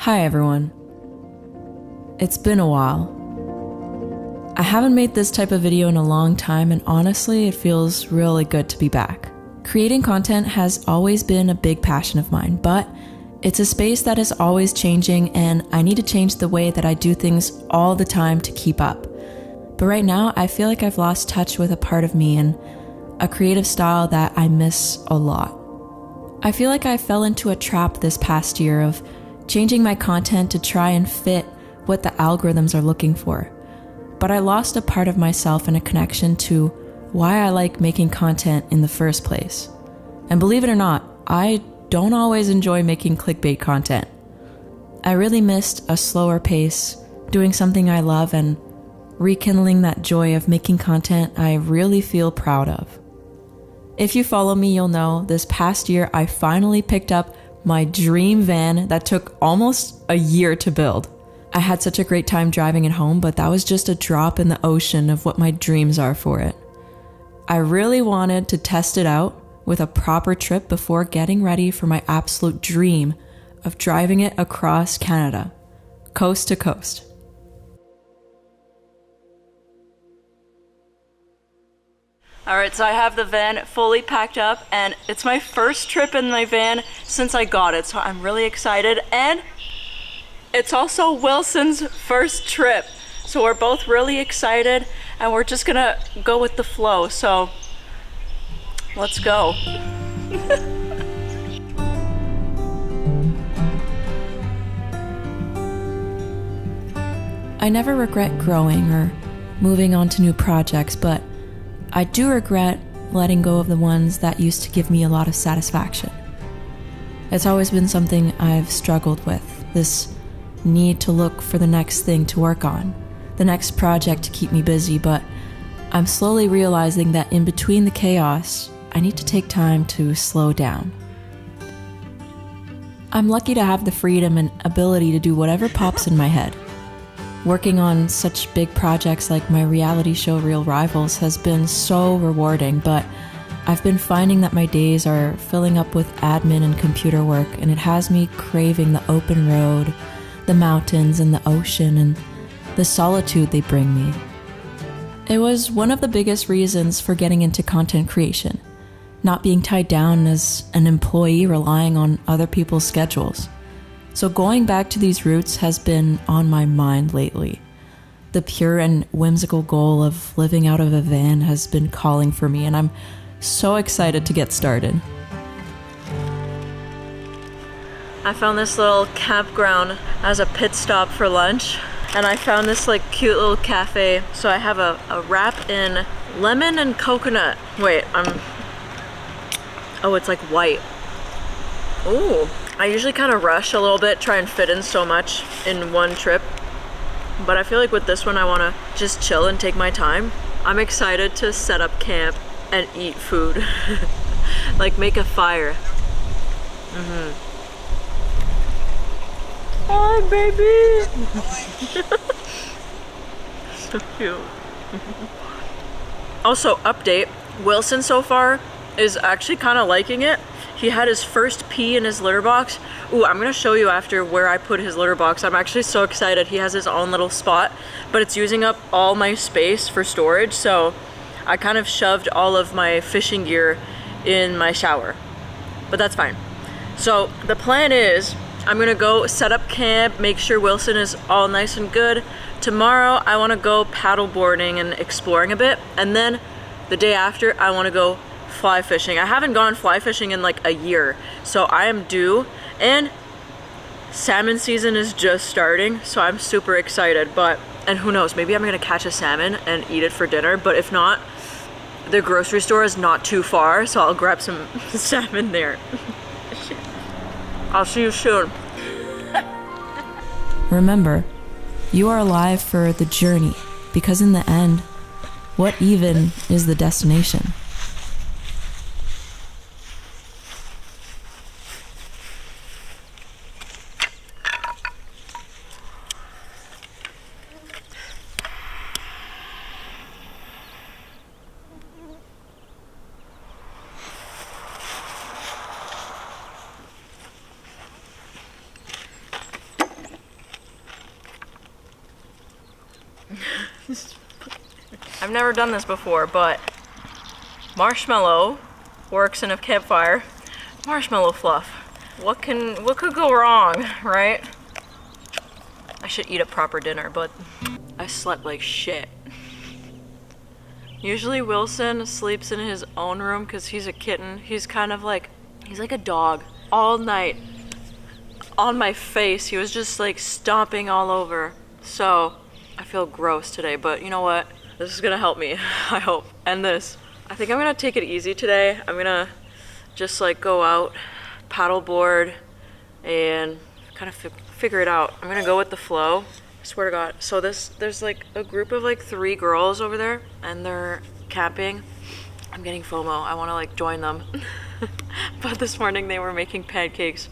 Hi everyone. It's been a while. I haven't made this type of video in a long time, and honestly, it feels really good to be back. Creating content has always been a big passion of mine, but it's a space that is always changing, and I need to change the way that I do things all the time to keep up. But right now, I feel like I've lost touch with a part of me and a creative style that I miss a lot. I feel like I fell into a trap this past year of changing my content to try and fit what the algorithms are looking for. But I lost a part of myself and a connection to why I like making content in the first place. And believe it or not, I don't always enjoy making clickbait content. I really missed a slower pace, doing something I love, and rekindling that joy of making content I really feel proud of. If you follow me, you'll know this past year I finally picked up my dream van that took almost a year to build. I had such a great time driving it home, but that was just a drop in the ocean of what my dreams are for it. I really wanted to test it out with a proper trip before getting ready for my absolute dream of driving it across Canada, coast to coast. Alright, so I have the van fully packed up, and it's my first trip in my van since I got it, so I'm really excited. And it's also Wilson's first trip, so we're both really excited, and we're just gonna go with the flow, so let's go. I never regret growing or moving on to new projects, but I do regret letting go of the ones that used to give me a lot of satisfaction. It's always been something I've struggled with, this need to look for the next thing to work on, the next project to keep me busy, but I'm slowly realizing that in between the chaos, I need to take time to slow down. I'm lucky to have the freedom and ability to do whatever pops in my head. Working on such big projects like my reality show Real Rivals has been so rewarding, but I've been finding that my days are filling up with admin and computer work, and it has me craving the open road, the mountains and the ocean, and the solitude they bring me. It was one of the biggest reasons for getting into content creation, not being tied down as an employee relying on other people's schedules. So going back to these roots has been on my mind lately. The pure and whimsical goal of living out of a van has been calling for me, and I'm so excited to get started. I found this little campground as a pit stop for lunch, and I found this cute little cafe. So I have a wrap in lemon and coconut. Wait, oh, it's white. Ooh. I usually kind of rush a little bit, try and fit in so much in one trip. But I feel like with this one, I want to just chill and take my time. I'm excited to set up camp and eat food. Make a fire. Hi, baby! So cute. Also, update. Wilson so far is actually kind of liking it. He had his first pee in his litter box. Ooh, I'm gonna show you after where I put his litter box. I'm actually so excited. He has his own little spot, but it's using up all my space for storage, so I kind of shoved all of my fishing gear in my shower, but that's fine. So the plan is I'm gonna go set up camp, make sure Wilson is all nice and good. Tomorrow I wanna go paddle boarding and exploring a bit, and then the day after I wanna go fly fishing. I haven't gone fly fishing in a year, so I am due, and salmon season is just starting, so I'm super excited. And who knows, maybe I'm gonna catch a salmon and eat it for dinner, but if not, the grocery store is not too far, so I'll grab some salmon there. I'll see you soon. Remember, you are alive for the journey, because in the end, what even is the destination? I've never done this before, but marshmallow works in a campfire. Marshmallow fluff. What could go wrong, right? I should eat a proper dinner, but I slept like shit. Usually Wilson sleeps in his own room because he's a kitten. He's like a dog. All night on my face, he was just like stomping all over. So I feel gross today, but you know what? This is gonna help me, I hope. And this. I think I'm gonna take it easy today. I'm gonna just like go out, paddleboard, and kind of figure it out. I'm gonna go with the flow. I swear to God. So there's like a group of like 3 girls over there, and they're camping. I'm getting FOMO. I want to like join them. But this morning they were making pancakes.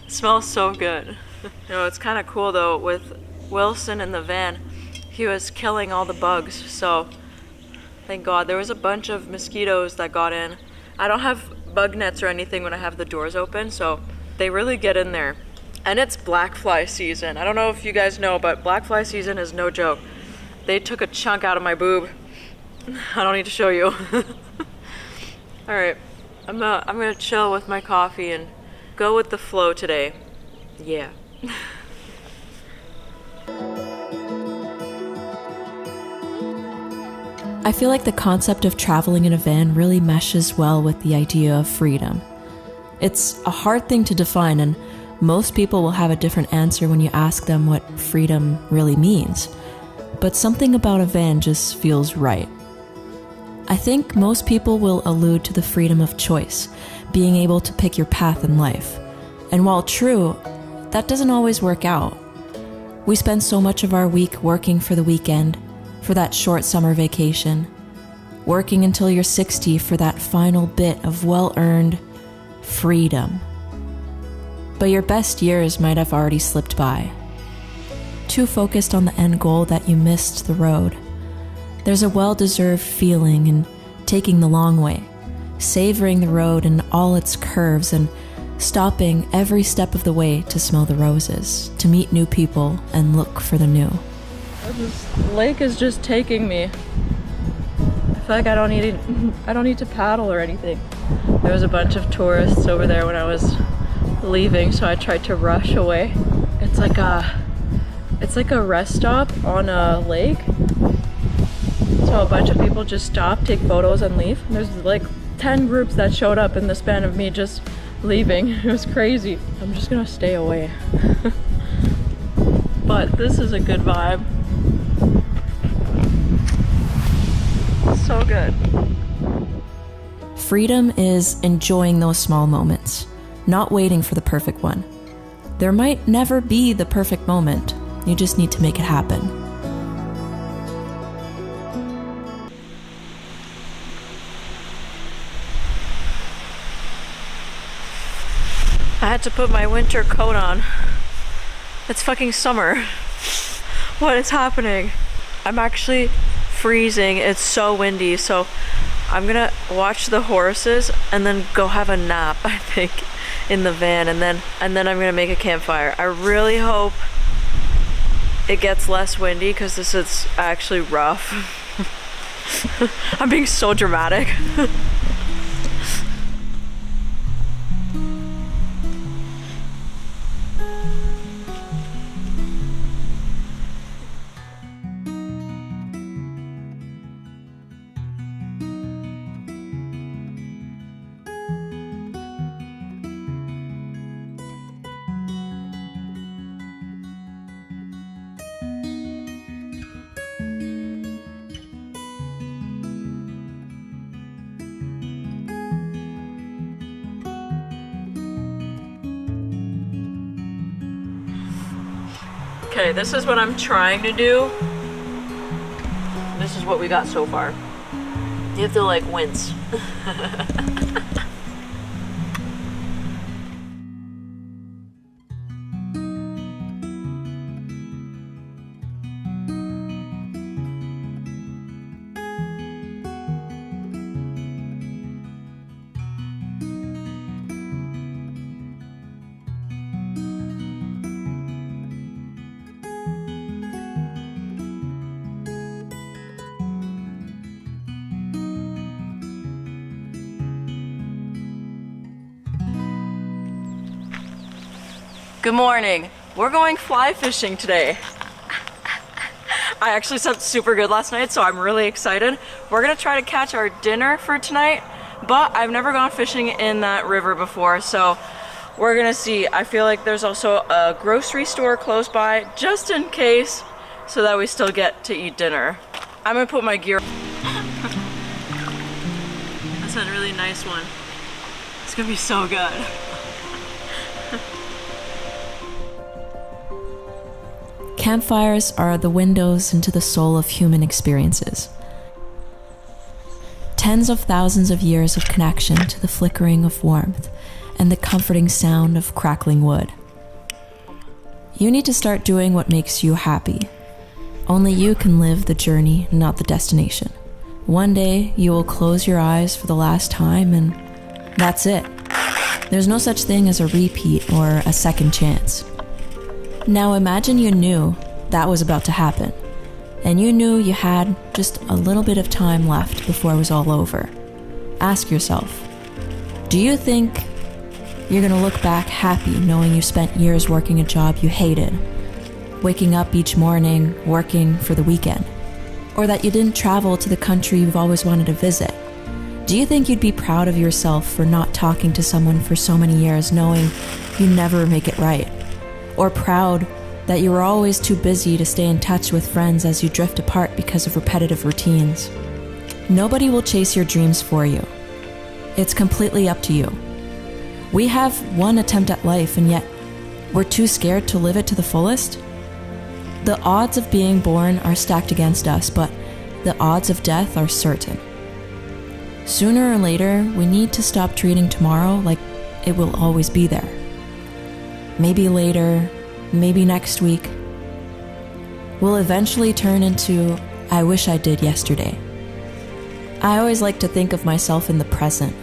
It smells so good. You know, it's kind of cool though, with Wilson in the van, he was killing all the bugs. So thank God. There was a bunch of mosquitoes that got in. I don't have bug nets or anything when I have the doors open, so they really get in there. And it's black fly season. I don't know if you guys know, but black fly season is no joke. They took a chunk out of my boob. I don't need to show you. All right, I'm gonna chill with my coffee and go with the flow today. Yeah. I feel like the concept of traveling in a van really meshes well with the idea of freedom. It's a hard thing to define, and most people will have a different answer when you ask them what freedom really means. But something about a van just feels right. I think most people will allude to the freedom of choice, being able to pick your path in life. And while true, that doesn't always work out. We spend so much of our week working for the weekend, for that short summer vacation, working until you're 60 for that final bit of well-earned freedom. But your best years might have already slipped by. Too focused on the end goal that you missed the road. There's a well-deserved feeling in taking the long way, savoring the road and all its curves, and stopping every step of the way to smell the roses, to meet new people and look for the new. This lake is just taking me. I feel like I don't need to paddle or anything. There was a bunch of tourists over there when I was leaving, so I tried to rush away. It's like a rest stop on a lake. So a bunch of people just stop, take photos, and leave. And there's like 10 groups that showed up in the span of me just leaving. It was crazy. I'm just gonna stay away. But this is a good vibe. So good. Freedom is enjoying those small moments, not waiting for the perfect one. There might never be the perfect moment. You just need to make it happen. I had to put my winter coat on. It's fucking summer. What is happening? I'm actually freezing. It's so windy, so I'm gonna watch the horses and then go have a nap, I think, in the van, and then I'm gonna make a campfire. I really hope it gets less windy because this is actually rough. I'm being so dramatic. Okay, this is what I'm trying to do. This is what we got so far. You have to like wince. Good morning. We're going fly fishing today. I actually slept super good last night, so I'm really excited. We're gonna try to catch our dinner for tonight, but I've never gone fishing in that river before, so we're gonna see. I feel like there's also a grocery store close by, just in case, so that we still get to eat dinner. I'm gonna put my gear. That's a really nice one. It's gonna be so good. Campfires are the windows into the soul of human experiences. Tens of thousands of years of connection to the flickering of warmth and the comforting sound of crackling wood. You need to start doing what makes you happy. Only you can live the journey, not the destination. One day, you will close your eyes for the last time and that's it. There's no such thing as a repeat or a second chance. Now imagine you knew that was about to happen, and you knew you had just a little bit of time left before it was all over. Ask yourself, do you think you're gonna look back happy knowing you spent years working a job you hated, waking up each morning, working for the weekend, or that you didn't travel to the country you've always wanted to visit? Do you think you'd be proud of yourself for not talking to someone for so many years knowing you never make it right? Or proud that you were always too busy to stay in touch with friends as you drift apart because of repetitive routines? Nobody will chase your dreams for you. It's completely up to you. We have one attempt at life, and yet we're too scared to live it to the fullest. The odds of being born are stacked against us, but the odds of death are certain. Sooner or later, we need to stop treating tomorrow like it will always be there. Maybe later, maybe next week, will eventually turn into, I wish I did yesterday. I always like to think of myself in the present,